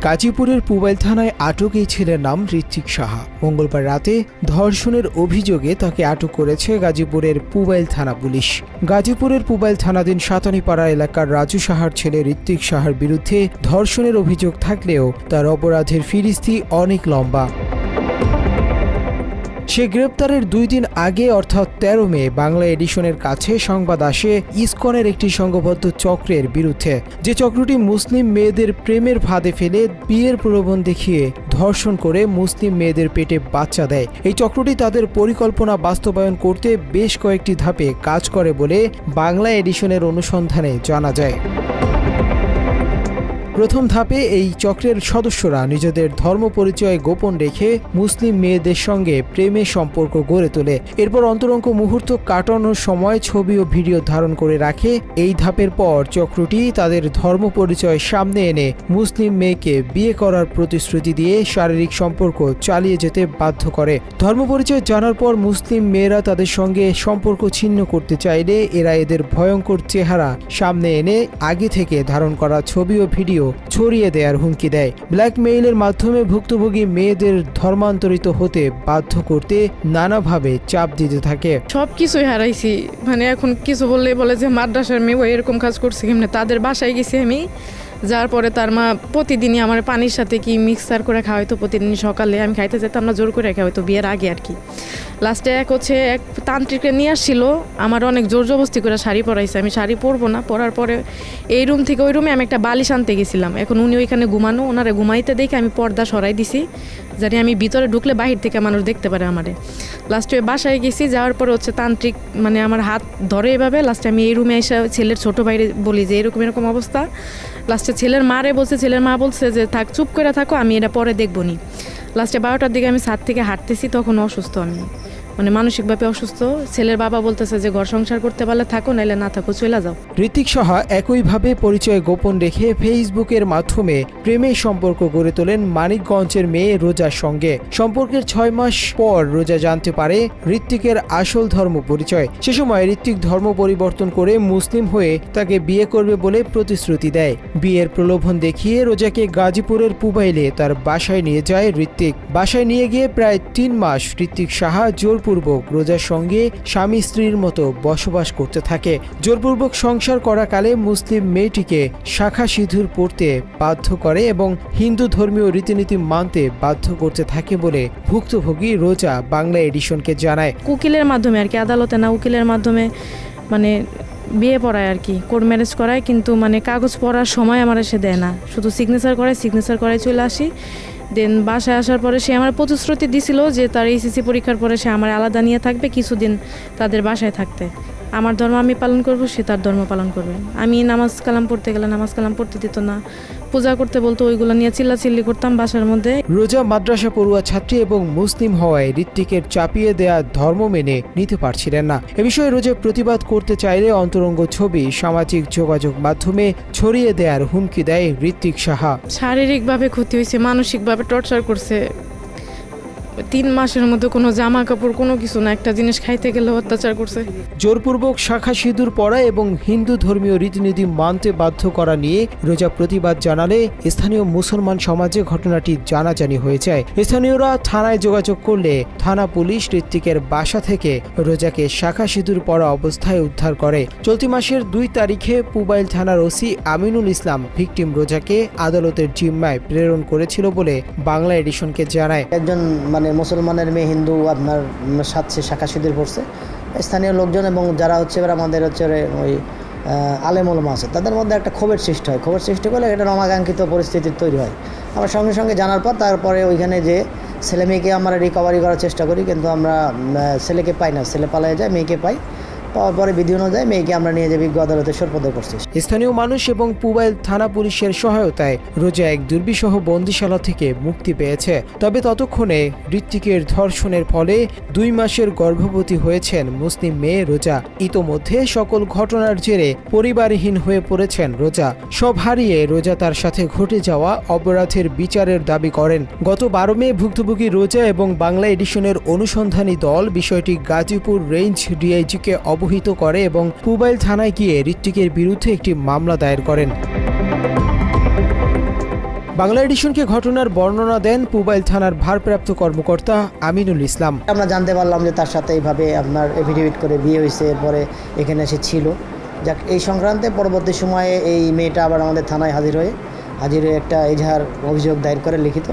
গাজীপুরের পুবাইল থানায় আটক এই ছেলের নাম ঋত্বিক সাহা। মঙ্গলবার রাতে ধর্ষণের অভিযোগে তাকে আটক করেছে গাজীপুরের পুবাইল থানা পুলিশ। গাজীপুরের পুবাইল থানাধীন সাতানীপাড়া এলাকার রাজু সাহার ছেলে ঋত্বিক সাহার বিরুদ্ধে ধর্ষণের অভিযোগ থাকলেও তার অপরাধের ফিরিস্তি অনেক লম্বা। সে গ্রেপ্তারের 2 দিন আগে অর্থাৎ 13 মে বাংলা এডিশনের কাছে সংবাদ আসে ইসকনের একটি সংঘবদ্ধ চক্রের বিরুদ্ধে, যে চক্রটি মুসলিম মেয়েদের প্রেমের ফাঁদে ফেলে বিয়ের প্রলোভন দেখিয়ে ধর্ষণ করে মুসলিম মেয়েদের পেটে বাচ্চা দেয়। এই চক্রটি তাদের পরিকল্পনা বাস্তবায়ন করতে বেশ কয়েকটি ধাপে কাজ করে বলে বাংলা এডিশনের অনুসন্ধানে জানা যায়। প্রথম ধাপে এই চক্রের সদস্যরা নিজেদের ধর্ম পরিচয় গোপন রেখে মুসলিম মেয়েদের সঙ্গে প্রেমের সম্পর্ক গড়ে তোলে। এরপর অন্তরঙ্গ মুহূর্ত কাটানোর সময় ছবি ও ভিডিও ধারণ করে রাখে। এই ধাপের পর চক্রটি তাদের ধর্ম পরিচয় সামনে এনে মুসলিম মেয়েকে বিয়ে করার প্রতিশ্রুতি দিয়ে শারীরিক সম্পর্ক চালিয়ে যেতে বাধ্য করে। ধর্ম পরিচয় জানার পর মুসলিম মেয়েরা তাদের সঙ্গে সম্পর্ক ছিন্ন করতে চাইলে এরা এদের ভয়ঙ্কর চেহারা সামনে এনে আগে থেকে ধারণ করা ছবি ও ভিডিও ছড়িয়ে দেওয়ার হুমকি দেয়। ব্ল্যাকমেইলের মাধ্যমে ভুক্তভোগী মেয়েদের ধর্মান্তরিত হতে বাধ্য করতে নানাভাবে চাপ দিতে থাকে। সবকিছুই হারাইছি, এখন কিছু বললে বলে যে মাদ্রাসার মেয়ে এরকম কাজ করছে কেমনে। তাদের বাসায় গেছি আমি, যার পরে তার মা প্রতিদিনই আমার পানির সাথে কি মিক্সার করে খাওয়াইতো। প্রতিদিন সকালে আমি খাইতে যেতাম না, জোর করে খাওয়াইতো বিয়ের আগে আর কি। লাস্টে এক তান্ত্রিককে নিয়ে আসছিল, আমার অনেক জোর জবস্তি করে শাড়ি পরাইছে। আমি শাড়ি পরবো না, পরার পরে এই রুম থেকে ওই রুমে আমি একটা বালিশ আনতে গেছিলাম। এখন উনি ওইখানে ঘুমানো, ওনারে ঘুমাইতে দেখে আমি পর্দা সরাই দিছি, জানি আমি ভিতরে ঢুকলে বাহির থেকে মানুষ দেখতে পারে আমারে। লাস্টে বাসায় গেছি, যাওয়ার পরে তান্ত্রিক আমার হাত ধরে এভাবে। লাস্টে আমি এই রুমে এসে ছেলের ছোট ভাইরে বলি যে এরকম অবস্থা। লাস্টে ছেলের মারে বলছে, ছেলের মা বলছে যে থাক, চুপ করে থাকো, আমি এটা পরে দেখবো নি। লাস্টে 12টার দিকে আমি ছাদ থেকে হাঁটতেছি, তখন অসুস্থ আমি, মানসিকভাবে অসুস্থ। ছেলের বাবা বলতেছে যে ঘর সংসার করতে পারলে থাকো, নাইলে না থাকো, চলে যাও। ঋত্বিক সাহা একইভাবে পরিচয় গোপন রেখে ফেসবুকের মাধ্যমে প্রেমের সম্পর্ক গড়ে তোলেন মানিকগঞ্জের মেয়ে রোজার সঙ্গে। সম্পর্কের 6 মাস পর রোজা জানতে পারে ঋত্বিকের আসল ধর্ম পরিচয়। সে সময় ঋত্বিক ধর্ম পরিবর্তন করে মুসলিম হয়ে তাকে বিয়ে করবে বলে প্রতিশ্রুতি দেয়। বিয়ের প্রলোভন দেখিয়ে রোজাকে গাজীপুরের পুবাইলে তার বাসায় নিয়ে যায় ঋত্বিক। বাসায় নিয়ে গিয়ে প্রায় 3 মাস ঋত্বিক সাহা জোরপূর্বক রোজার সঙ্গে স্বামী স্ত্রীর মতো বসবাস করতে থাকে। জোরপূর্বক সংসার করাকালে মুসলিম মেয়েটিকে শাখা সিঁদুর পরতে বাধ্য করে এবং হিন্দু ধর্মীয় রীতিনীতি মানতে বাধ্য করতে থাকে বলে ভুক্তভোগী রোজা বাংলা এডিশনকে জানায়। উকিলের মাধ্যমে আর কি, আদালতে না, উকিলের মাধ্যমে বিয়ে পড়ায় আর কি, কোর্ট ম্যারেজ করায়। কিন্তু কাগজ পড়ার সময় আমার এসে দেয় না, শুধু সিগনেচার করায় চলে আসি। দেন বাসায় আসার পরে সে আমার প্রতিশ্রুতি দিছিল যে তার এইচএসসি পরীক্ষার পরে সে আমার আলাদা নিয়ে থাকবে, কিছুদিন তাদের বাসায় থাকতে। আমার ধর্ম আমি পালন করব, সে তার ধর্ম পালন করবে। আমি নামাজ কালাম পড়তে গেলে নামাজ কালাম পড়তে দিত না, পূজা করতে বলতো, ওইগুলো নিয়ে চিল্লাচিল্লি করতাম বাসার মধ্যে। রোজা মাদ্রাসা পড়ুয়া ছাত্রী এবং মুসলিম হওয়ায় ঋত্বিকের চাপিয়ে দেয়া ধর্ম মেনে নিতে পারছিলেন না। এ বিষয়ে রোজা প্রতিবাদ করতে চাইলে অন্তরঙ্গ ছবি সামাজিক যোগাযোগ মাধ্যমে ছড়িয়ে দেওয়ার হুমকি দেয় ঋত্বিক সাহা। শারীরিকভাবে ক্ষতি হয়েছে, মানসিকভাবে টর্চার করছে। 3 মাসের মধ্যে কোনো জামা কাপড় কোনো কিছু না, একটা জিনিস খাইতে গেলে অত্যাচার করছে। জোরপূর্বক শাখা সিঁদুর পরা এবং হিন্দু ধর্মীয় রীতিনীতি মানতে বাধ্য করা নিয়ে রোজা প্রতিবাদ জানালে স্থানীয় মুসলমান সমাজে ঘটনাটি জানাজানি হয়ে যায়। স্থানীয়রা থানায় যোগাযোগ করলে থানা পুলিশ ঋত্বিকের বাসা থেকে রোজাকে শাখা সিঁদুর পরা অবস্থায় উদ্ধার করে। চলতি মাসের 2 তারিখে পুবাইল থানার ওসি আমিনুল ইসলাম ভিকটিম রোজাকে আদালতের জিম্মায় প্রেরণ করেছিল বলে বাংলা এডিশনকে জানায়। একজন মুসলমানের মেয়ে হিন্দু আপনার সাথে শাখা সিঁদুর পড়ছে। স্থানীয় লোকজন এবং যারা আমাদের ওই আলেম ওলামা আছে, তাদের মধ্যে একটা ক্ষোভের সৃষ্টি হয়। ক্ষোভের সৃষ্টি করলে এটা অনাকাঙ্ক্ষিত পরিস্থিতি তৈরি হয়। আমরা সঙ্গে সঙ্গে জানার পর তারপরে ওইখানে যে ছেলে মেয়েকে আমরা রিকভারি করার চেষ্টা করি, কিন্তু আমরা ছেলেকে পাই না। ছেলে পালিয়ে যায়, মেয়েকে পাই। পাওয়ার পরে বিধি অনুযায়ী মেয়েকে আমরা নিয়ে যে বিজ্ঞ আদালতে সোপর্দ করছি। স্থানীয় মানুষ এবং পুবাইল থানা পুলিশের সহায়তায় রোজা এক দুর্বিষহ বন্দিশালা থেকে মুক্তি পেয়েছে। তবে ততক্ষণে ঋত্বিকের ধর্ষণের ফলে 2 মাসের গর্ভবতী হয়েছেন মুসলিম মেয়ে রোজা। ইতোমধ্যে সকল ঘটনার জেরে পরিবারহীন হয়ে পড়েছেন রোজা। সব হারিয়ে রোজা তার সাথে ঘটে যাওয়া অপরাধের বিচারের দাবি করেন। গত 12 মে ভুক্তভোগী রোজা এবং বাংলা এডিশনের অনুসন্ধানী দল বিষয়টি গাজীপুর রেঞ্জ ডিআইজিকে অবহিত করে এবং পুবাইল থানায় গিয়ে ঋত্বিকের বিরুদ্ধে একটি মামলা দায়ের করেন। বাংলা এডিশনকে ঘটনার বর্ণনা দেন পুবাইল থানার ভারপ্রাপ্ত কর্মকর্তা আমিনুল ইসলাম। আমরা জানতে পারলাম যে তার সাথে এইভাবে আপনার এফিডেভিট করে বিয়ে হয়েছে, এরপরে এখানে এসে ছিল। যাক, এই সংক্রান্তে পরবর্তী সময়ে এই মেয়েটা আবার আমাদের থানায় হাজির হয়ে একটা এজাহার অভিযোগ দায়ের করে লিখিত।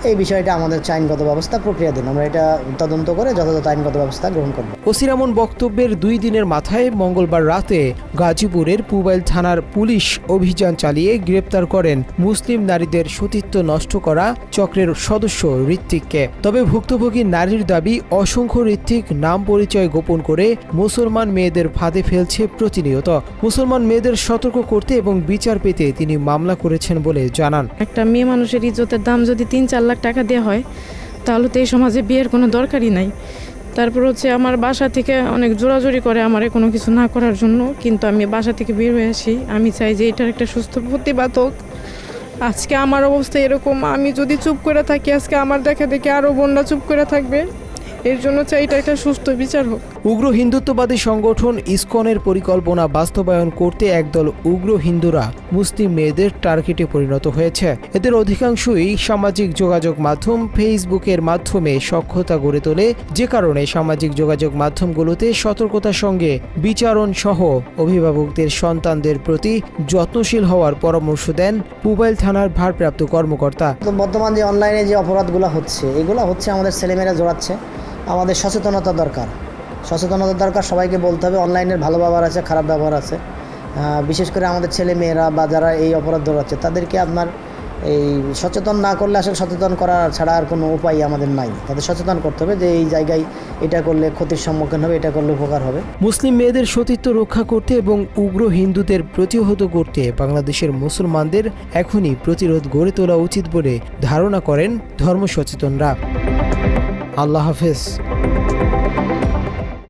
এই বিষয়টা আমাদের আইনগত ব্যবস্থা প্রক্রিয়াধীন, আমরা এটা তদন্ত করে যথাযথ আইনগত ব্যবস্থা গ্রহণ করব। ওসির এমন বক্তব্যের 2 দিনের মাথায় মঙ্গলবার রাতে গাজীপুরের পুবাইল থানার পুলিশ অভিযান চালিয়ে গ্রেপ্তার করেন মুসলিম নারীদের সতীত্ব নষ্ট করা চক্রের সদস্য ঋত্বিককে। তবে ভুক্তভোগী নারীর দাবি, অসংখ্য ঋত্বিক নাম পরিচয় গোপন করে মুসলমান মেয়েদের ফাঁদে ফেলছে প্রতিনিয়ত। মুসলমান মেয়েদের সতর্ক করতে এবং বিচার পেতে তিনি মামলা করেছেন বলে জানান। একটা মেয়ে মানুষের ইজ্জতের দাম যদি 3-4 লাখ টাকা দেওয়া হয় তাহলে তো এই সমাজে বিয়ের কোনো দরকারই নাই। তারপর হচ্ছে আমার বাসা থেকে অনেক জোরাজোরি করে আমার কোনো কিছু না করার জন্য, কিন্তু আমি বাসা থেকে বের হয়ে আসি। আমি চাই যে এটার একটা সুস্থ প্রতিবাদ হোক। আজকে আমার অবস্থা এরকম, আমি যদি চুপ করে থাকি আজকে আমার দেখা দেখে আরও বোনরা চুপ করে থাকবে। এর জন্য চাই এটা একটা সুস্থ বিচার হোক। উগ্র হিন্দুত্ববাদী সংগঠন ইসকনের পরিকল্পনা বাস্তবায়ন করতে একদল উগ্র হিন্দুরা মুসলিম মেয়েদের টার্গেটে পরিণত হয়েছে। এদের অধিকাংশই সামাজিক যোগাযোগ মাধ্যম ফেসবুকের মাধ্যমে সখ্যতা গড়ে তোলে, যে কারণে সামাজিক যোগাযোগ মাধ্যমগুলোতে সতর্কতার সঙ্গে বিচারণ সহ অভিভাবকদের সন্তানদের প্রতি যত্নশীল হওয়ার পরামর্শ দেন পুবাইল থানার ভারপ্রাপ্ত কর্মকর্তা। তো বর্তমান যে অনলাইনে যে অপরাধগুলো হচ্ছে, এগুলো হচ্ছে আমাদের ছেলেমেয়েরা জড়াচ্ছে। আমাদের সচেতনতা দরকার, সবাইকে বলতে হবে অনলাইনের ভালো ব্যবহার আছে, খারাপ ব্যবহার আছে। বিশেষ করে আমাদের ছেলে মেয়েরা বা যারা এই অপরাধ দৌড়াচ্ছে তাদেরকে আপনার এই সচেতন না করলে আসলে সচেতন করা ছাড়া আর কোনো উপায় আমাদের নাই। তাদের সচেতন করতে হবে যে এই জায়গায় এটা করলে ক্ষতির সম্মুখীন হবে, এটা করলে উপকার হবে। মুসলিম মেয়েদের সতীত্ব রক্ষা করতে এবং উগ্র হিন্দুদের প্রতিহত করতে বাংলাদেশের মুসলমানদের এখনই প্রতিরোধ গড়ে তোলা উচিত বলে ধারণা করেন ধর্ম সচেতনরা। আল্লাহ হাফেজ।